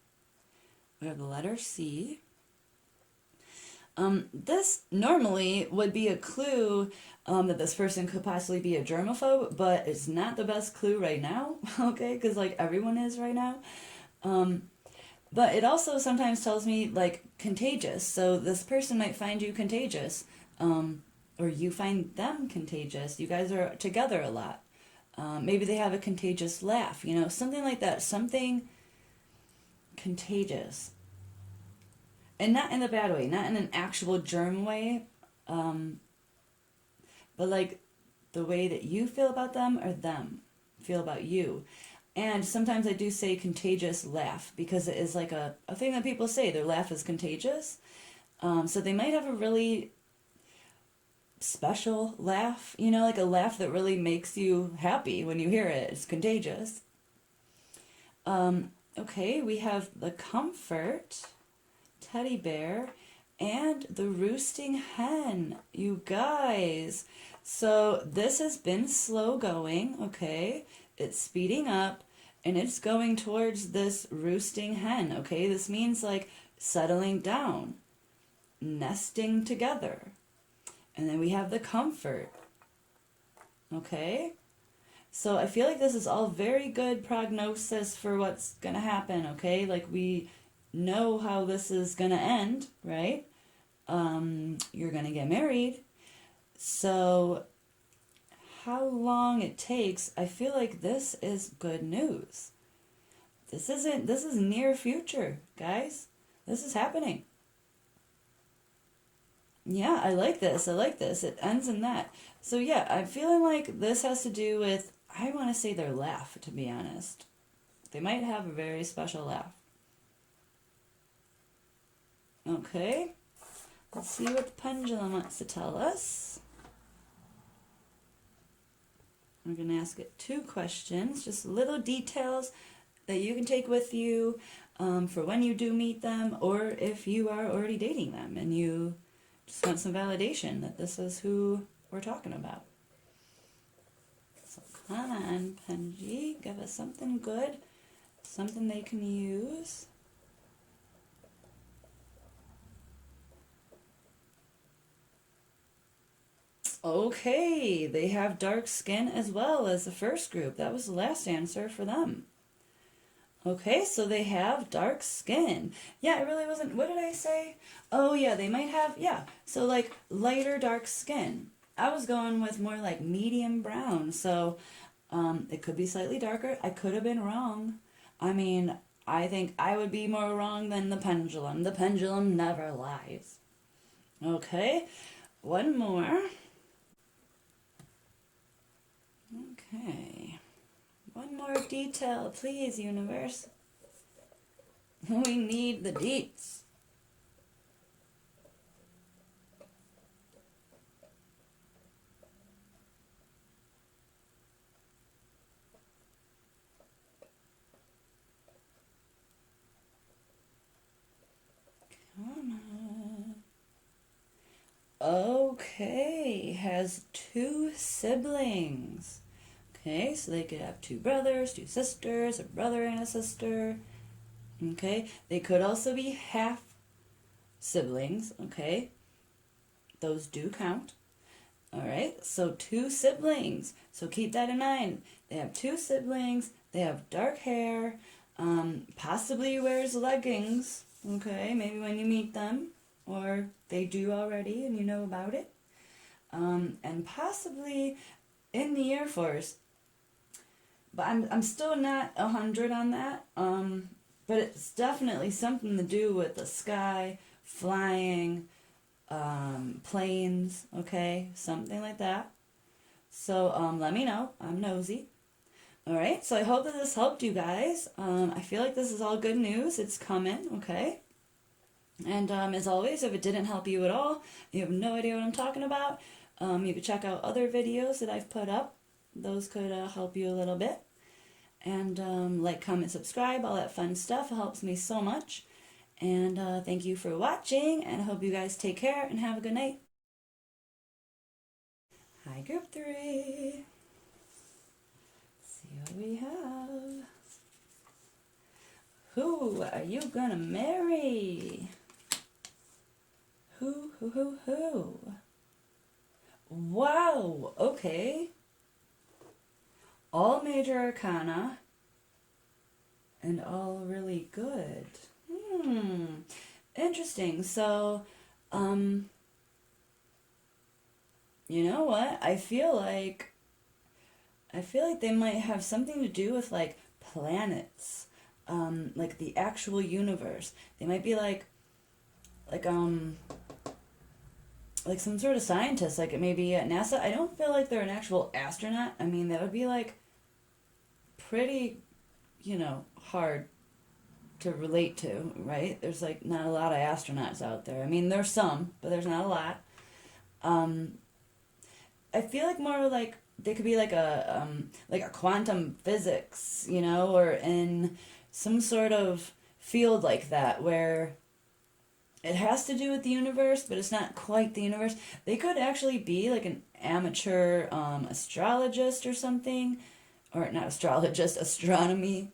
We have the letter C. This normally would be a clue that this person could possibly be a germaphobe, but it's not the best clue right now, okay? Because like everyone is right now. But it also sometimes tells me like contagious. So this person might find you contagious, or you find them contagious. You guys are together a lot. Maybe they have a contagious laugh, you know, something like that. Something contagious. And not in a bad way, not in an actual germ way, but like the way that you feel about them or them feel about you. And sometimes I do say contagious laugh because it is like a thing that people say. Their laugh is contagious. So they might have a really special laugh, you know, like a laugh that really makes you happy when you hear it. It's contagious. Okay, we have the comfort, teddy bear, and the roosting hen, you guys. So this has been slow going, okay? It's speeding up, and it's going towards this roosting hen, okay? This means like settling down, nesting together. And then we have the comfort, okay? So I feel like this is all very good prognosis for what's going to happen, okay? Like we know how this is going to end, right? You're going to get married. So how long it takes, I feel like this is good news. This is near future, guys. This is happening. Yeah, I like this. I like this. It ends in that. So yeah, I'm feeling like this has to do with, I want to say their laugh, to be honest. They might have a very special laugh. Okay. Let's see what the pendulum wants to tell us. We're going to ask it 2 questions, just little details that you can take with you for when you do meet them, or if you are already dating them and you just want some validation that this is who we're talking about. So come on, Penji, give us something good, something they can use. Okay, they have dark skin as well as the first group. That was the last answer for them. Okay, so they have dark skin. Yeah, it really wasn't, what did I say? Oh yeah, they might have, yeah, so like lighter dark skin. I was going with more like medium brown, so it could be slightly darker. I could have been wrong. I mean, I think I would be more wrong than the pendulum. The pendulum never lies. Okay, one more. Okay. One more detail, please, universe. We need the deets. Come on. Okay, has 2 siblings. Okay, so they could have 2 brothers, 2 sisters, a brother and a sister. Okay, they could also be half siblings. Okay, those do count. All right, so 2 siblings. So keep that in mind. They have 2 siblings. They have dark hair. Possibly wears leggings. Okay, maybe when you meet them, or they do already and you know about it. And possibly in the Air Force. But I'm still not 100 on that. But it's definitely something to do with the sky, flying, planes, okay? Something like that. So let me know. I'm nosy. Alright, so I hope that this helped you guys. I feel like this is all good news. It's coming, okay? And as always, if it didn't help you at all, you have no idea what I'm talking about, you can check out other videos that I've put up. Those could help you a little bit. And like, comment, subscribe, all that fun stuff. It helps me so much. And thank you for watching, and I hope you guys take care and have a good night. Hi, Group 3. Let's see what we have. Who are you gonna marry? Who? Wow, okay. All major arcana and all really good. Interesting. So, you know what? I feel like they might have something to do with like planets, like the actual universe. They might be like some sort of scientist, like it may be at NASA. I don't feel like they're an actual astronaut. I mean, that would be like pretty, hard to relate to, right? There's like not a lot of astronauts out there. I mean, there's some, but there's not a lot. I feel like more like they could be like a quantum physics, or in some sort of field like that where it has to do with the universe, but it's not quite the universe. They could actually be like an amateur astrologist or something, or not astrologist, astronomy.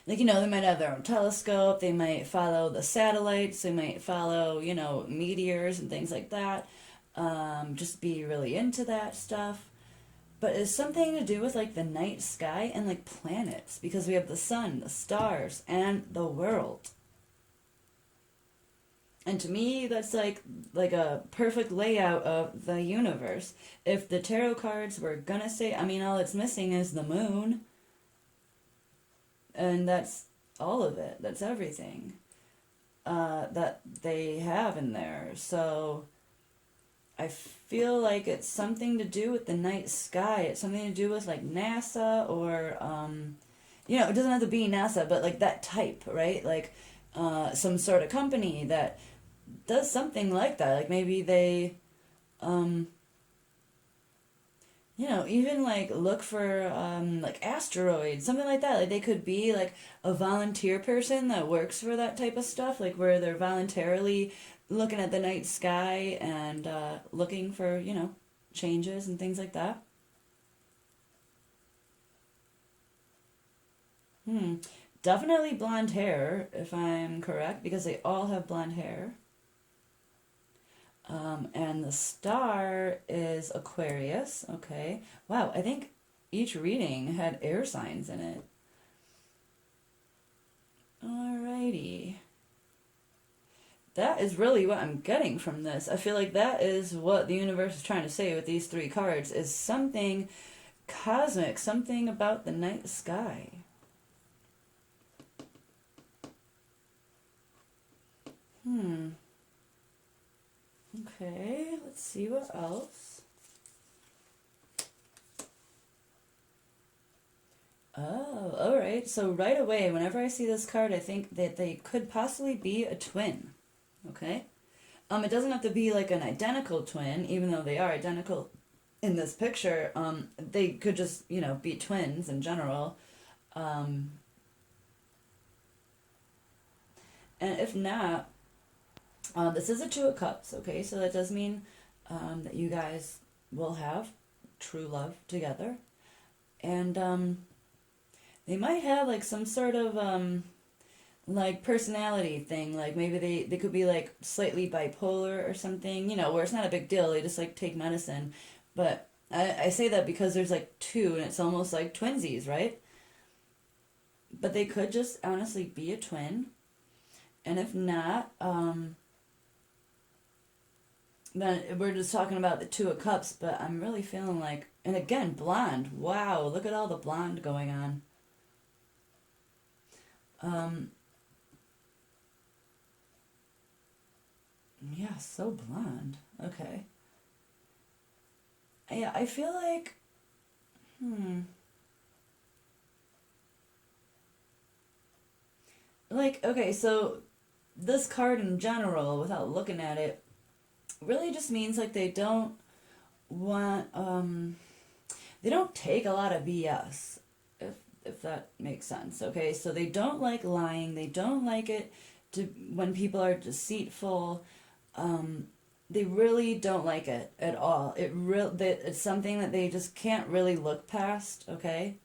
They might have their own telescope. They might follow the satellites. They might follow, meteors and things like that. Just be really into that stuff. But it's something to do with like the night sky and like planets, because we have the sun, the stars, and the world. And to me, that's like a perfect layout of the universe. If the tarot cards were gonna say, all it's missing is the moon. And that's all of it. That's everything that they have in there. So I feel like it's something to do with the night sky. It's something to do with like NASA or, it doesn't have to be NASA, but like that type, right? Like some sort of company that does something like that. Like maybe they, um, even like look for like asteroids, something like that. Like they could be like a volunteer person that works for that type of stuff, like where they're voluntarily looking at the night sky and looking for, changes and things like that. Hmm. Definitely blonde hair, if I'm correct, because they all have blonde hair. And the star is Aquarius. Okay. Wow, I think each reading had air signs in it. Alrighty. That is really what I'm getting from this. I feel like that is what the universe is trying to say with these three cards is something cosmic, something about the night sky. Hmm. Okay, let's see what else. Oh, alright. So right away, whenever I see this card, I think that they could possibly be a twin. Okay? It doesn't have to be like an identical twin, even though they are identical in this picture. They could just, be twins in general. Um, and if not, this is a Two of Cups, okay? So that does mean that you guys will have true love together. And they might have like some sort of like personality thing. Like maybe they could be like slightly bipolar or something, where it's not a big deal. They just like take medicine. But I say that because there's like two and it's almost like twinsies, right? But they could just honestly be a twin. And if not, then we're just talking about the Two of Cups, but I'm really feeling like, and again, blonde. Wow, look at all the blonde going on. Um, yeah, so blonde. Okay. Yeah, I feel like, like, okay, so this card in general, without looking at it, really just means like want, they don't take a lot of BS, if that makes sense. Okay, so they don't like lying. They don't like it to when people are deceitful. They really don't like it at all. It's something that they just can't really look past. Okay,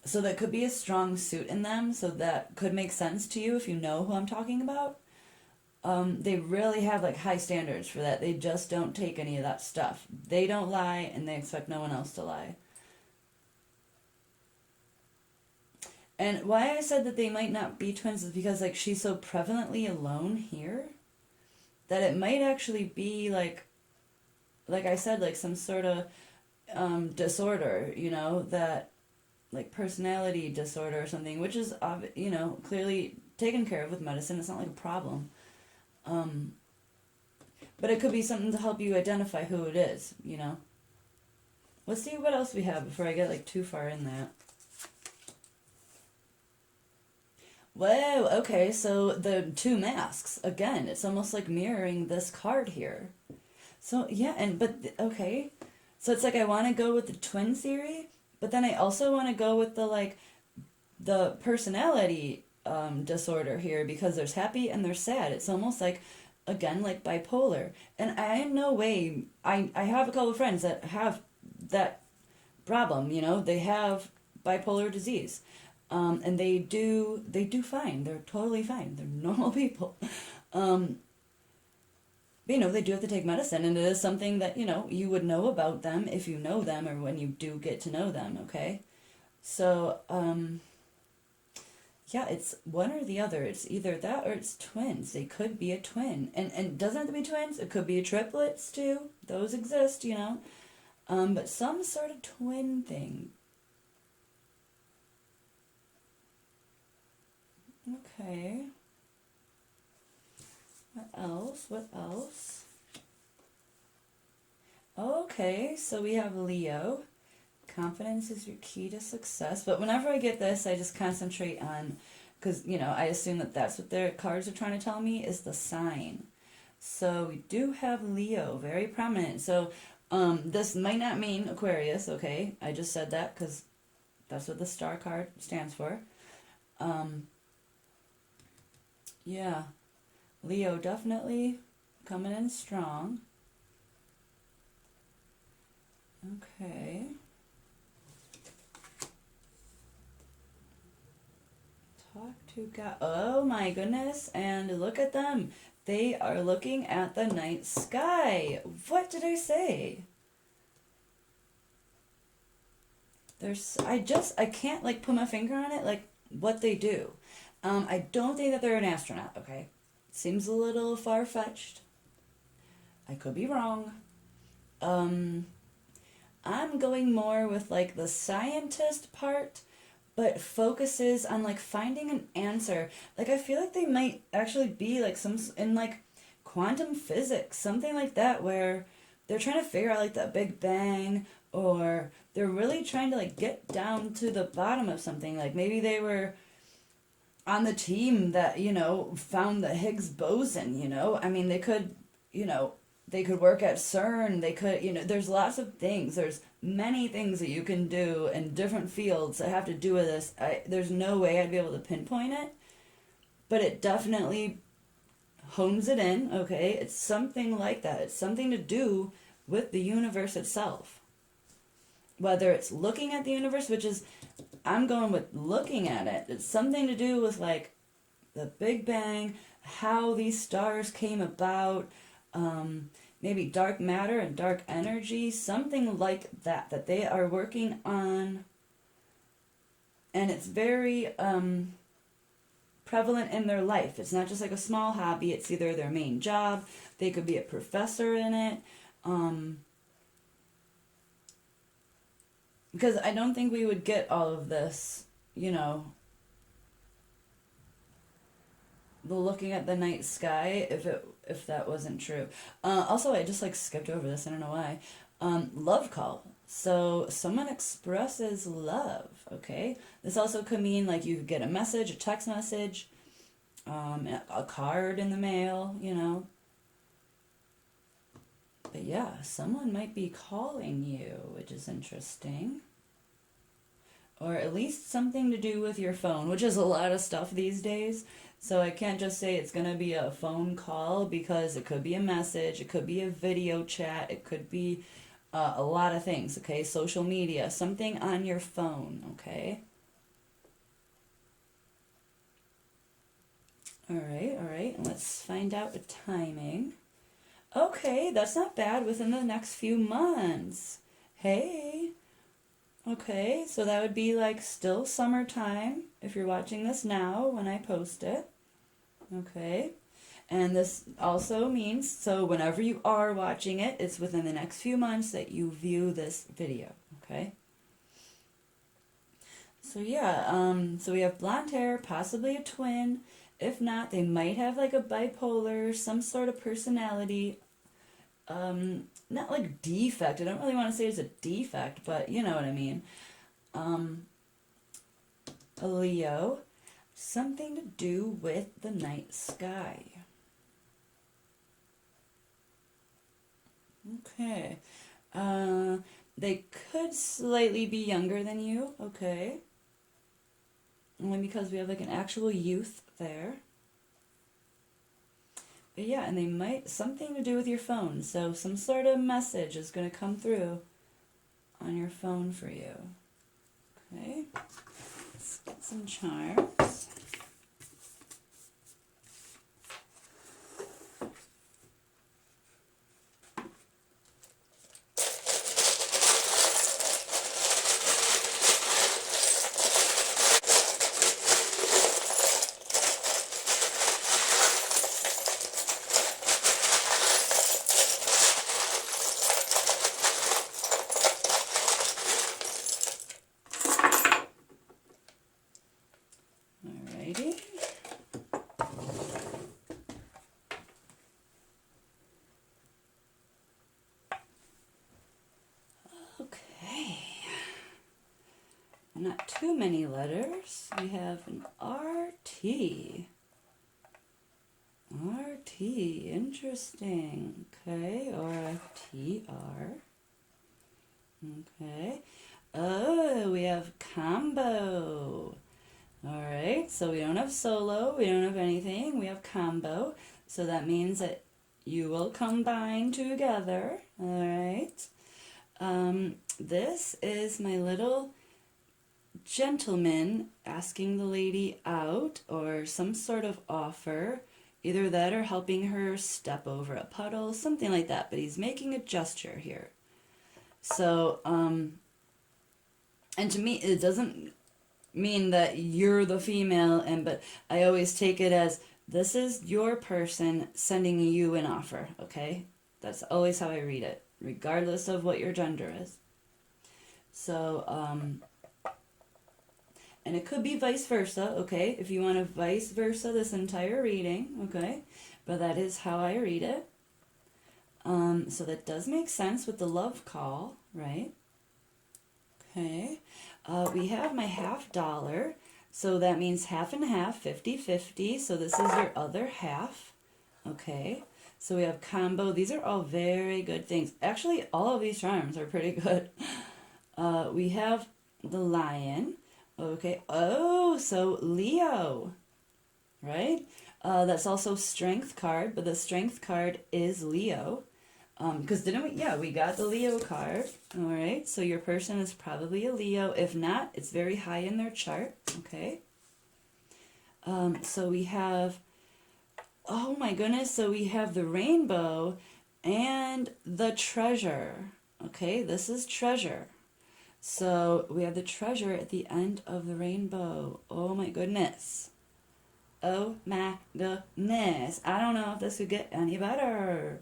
so that could be a strong suit in them. So that could make sense to you if you know who I'm talking about. They really have like high standards for that. They just don't take any of that stuff. They don't lie, and they expect no one else to lie. And why I said that they might not be twins is because like she's so prevalently alone here that it might actually be like I said, like some sort of disorder, that like personality disorder or something, which is clearly taken care of with medicine. It's not like a problem. Um, but it could be something to help you identify who it is. Let's see what else we have before I get like too far in that. Whoa, okay, so the two masks, again, it's almost like mirroring this card here. So, yeah, okay. So it's like I want to go with the twin theory, but then I also want to go with the personality disorder here because there's happy and there's sad. It's almost like, again, like bipolar. And I in no way, I have a couple of friends that have that problem, they have bipolar disease. And they do fine. They're totally fine. They're normal people. But, they do have to take medicine, and it is something that, you would know about them if you know them or when you do get to know them, okay? So, yeah, it's one or the other. It's either that or it's twins. They could be a twin. And it doesn't have to be twins. It could be triplets, too. Those exist. But some sort of twin thing. Okay. What else? What else? Okay, so we have Leo. Confidence is your key to success. But whenever I get this, I just concentrate on, because, you know, I assume that that's what their cards are trying to tell me is the sign. So we do have Leo, very prominent. So this might not mean Aquarius, okay? I just said that because that's what the star card stands for. Yeah, Leo definitely coming in strong. Okay. Talk to God. Oh my goodness. And look at them. They are looking at the night sky. What did I say? I can't like put my finger on it, like what they do. I don't think that they're an astronaut, okay? Seems a little far-fetched. I could be wrong. I'm going more with like the scientist part, but focuses on like finding an answer. Like I feel like they might actually be like some in like quantum physics, something like that, where they're trying to figure out like the Big Bang, or they're really trying to like get down to the bottom of something. Like maybe they were on the team that, you know, found the Higgs boson, you know? I mean, they could, you know, they could work at CERN, they could, you know, there's lots of things. There's many things that you can do in different fields that have to do with this. There's no way I'd be able to pinpoint it, but it definitely hones it in, okay? It's something like that. It's something to do with the universe itself. Whether it's looking at the universe, which is, I'm going with looking at it. It's something to do with like the Big Bang, how these stars came about, maybe dark matter and dark energy, something like that, that they are working on. And it's very prevalent in their life. It's not just like a small hobby, it's either their main job, they could be a professor in it. Because I don't think we would get all of this, you know, the looking at the night sky if that wasn't true. Also, I just like skipped over this. I don't know why. Love call. So someone expresses love. Okay. This also could mean like you get a message, a text message, a card in the mail. You know. But yeah, someone might be calling you, which is interesting. Or at least something to do with your phone, which is a lot of stuff these days. So I can't just say it's going to be a phone call, because it could be a message, it could be a video chat, it could be a lot of things, okay? Social media, something on your phone, okay? All right. Let's find out the timing. Okay, that's not bad, within the next few months. Hey. Okay, so that would be like still summertime if you're watching this now when I post it. Okay, and this also means, so whenever you are watching it, it's within the next few months that you view this video. Okay. So yeah, so we have blonde hair, possibly a twin. If not, they might have like a bipolar, some sort of personality. Not like defect. I don't really want to say it's a defect, but you know what I mean. A Leo, something to do with the night sky. Okay. They could slightly be younger than you, okay. Only because we have like an actual youth there. But yeah, and they might, something to do with your phone. So some sort of message is going to come through on your phone for you. Okay. Let's get some charms. not too many letters. We have an RT. RT, interesting. Okay, or a TR. Okay. Oh, we have combo. Alright, so we don't have solo, we don't have anything, we have combo. So that means that you will combine together. Alright. This is my little gentleman asking the lady out or some sort of offer. Either that or helping her step over a puddle, something like that. But he's making a gesture here. So, and to me, it doesn't mean that you're the female, but I always take it as this is your person sending you an offer, okay? That's always how I read it, regardless of what your gender is. So, and it could be vice versa, okay? If you want to vice versa this entire reading, okay? But that is how I read it. So that does make sense with the love call, right? Okay. We have my $50. So that means half and half, 50-50. So this is your other half. Okay. So we have combo. These are all very good things. Actually, all of these charms are pretty good. We have the lion. Okay. Oh, so Leo. Right? That's also strength card, but the strength card is Leo. Because didn't we? Yeah, we got the Leo card. All right, so your person is probably a Leo. If not, it's very high in their chart. Okay. So we have, oh my goodness, so we have the rainbow and the treasure. Okay, this is treasure. So we have the treasure at the end of the rainbow. Oh my goodness. Oh my goodness. I don't know if this could get any better.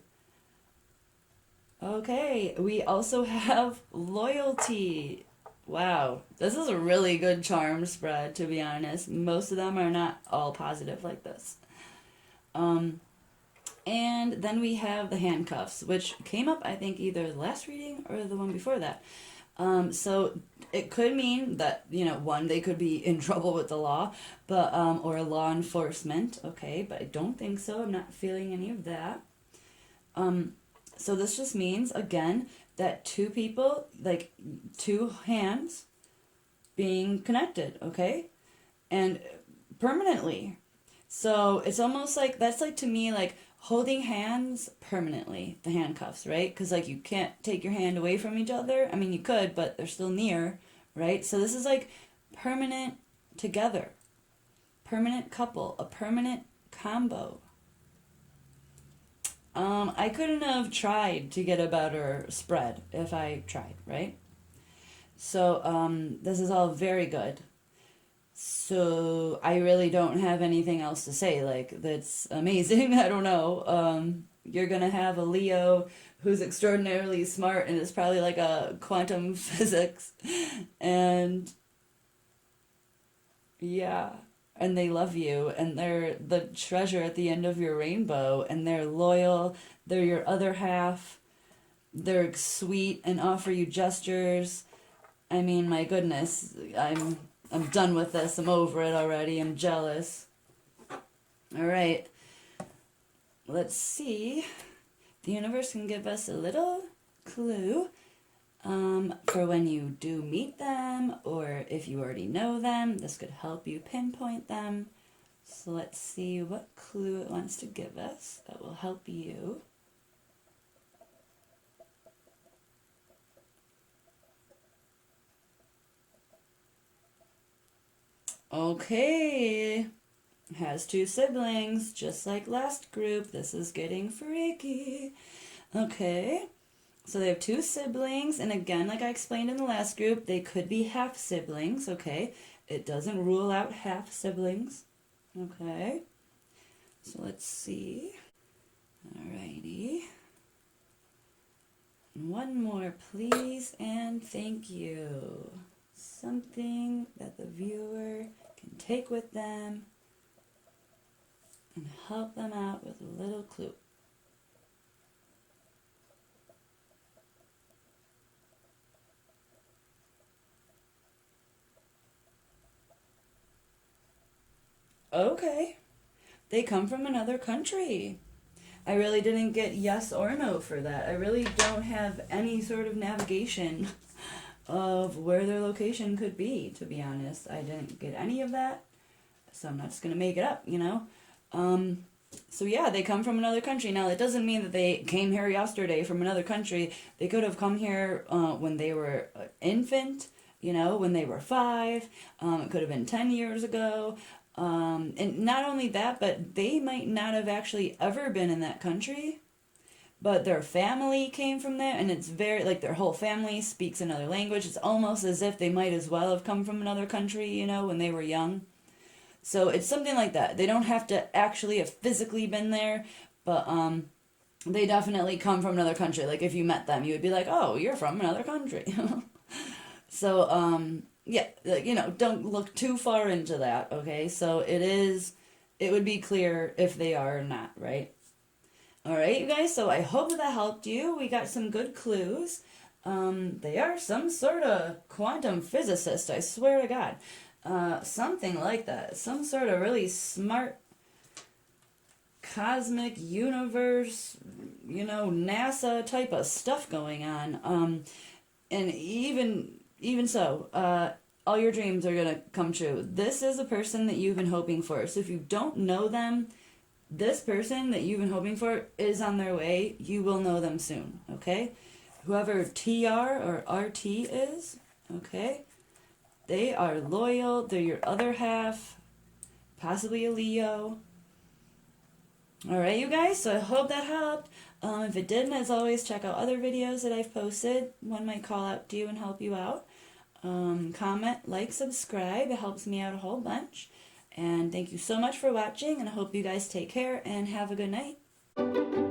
Okay, we also have loyalty. Wow, this is a really good charm spread, to be honest. Most of them are not all positive like this. And then we have the handcuffs, which came up, I think, either the last reading or the one before that. So it could mean that, one, they could be in trouble with the law, but or law enforcement, okay, but I don't think so. I'm not feeling any of that. So this just means, again, that two people, like two hands being connected, okay? And permanently. So it's almost like, that's like to me, like holding hands permanently, the handcuffs, right? Because like you can't take your hand away from each other. I mean, you could, but they're still near, right? So this is like permanent together, permanent couple, a permanent combo. I couldn't have tried to get a better spread if I tried, right? So, this is all very good. So, I really don't have anything else to say. Like, that's amazing. I don't know. You're gonna have a Leo who's extraordinarily smart and is probably like a quantum physics. And, yeah. And they love you, and they're the treasure at the end of your rainbow, and they're loyal, they're your other half, they're sweet and offer you gestures. I mean, my goodness, I'm done with this, I'm over it already, I'm jealous. Alright, let's see. The universe can give us a little clue for when you do meet them, or if you already know them, this could help you pinpoint them. So let's see what clue it wants to give us that will help you. Okay, has two siblings, just like last group. This is getting freaky. Okay. So they have two siblings, and again, like I explained in the last group, they could be half siblings, okay? It doesn't rule out half siblings, okay? So let's see. Alrighty. One more, please, and thank you. Something that the viewer can take with them and help them out with a little clue. Okay. They come from another country. I really didn't get yes or no for that. I really don't have any sort of navigation of where their location could be, to be honest. I didn't get any of that, so I'm not just going to make it up, you know? So yeah, they come from another country. Now, that doesn't mean that they came here yesterday from another country. They could have come here when they were an infant, you know, when they were 5. It could have been 10 years ago. And not only that, but they might not have actually ever been in that country, but their family came from there, and it's very, like, their whole family speaks another language. It's almost as if they might as well have come from another country, you know, when they were young. So it's something like that. They don't have to actually have physically been there, but they definitely come from another country. Like, if you met them, you would be like, oh, you're from another country. So, yeah, you know, don't look too far into that, okay? So it would be clear if they are or not, right? All right, you guys, so I hope that helped you. We got some good clues. They are some sort of quantum physicist, I swear to God. Something like that. Some sort of really smart cosmic universe, you know, NASA type of stuff going on. And even so, all your dreams are gonna come true. This is a person that you've been hoping for. So if you don't know them, this person that you've been hoping for is on their way. You will know them soon, okay? Whoever TR or RT is, okay? They are loyal. They're your other half, possibly a Leo. All right, you guys, so I hope that helped. If it didn't, as always, check out other videos that I've posted. One might call out to you and help you out. Comment, like, subscribe. It helps me out a whole bunch. And thank you so much for watching, and I hope you guys take care and have a good night.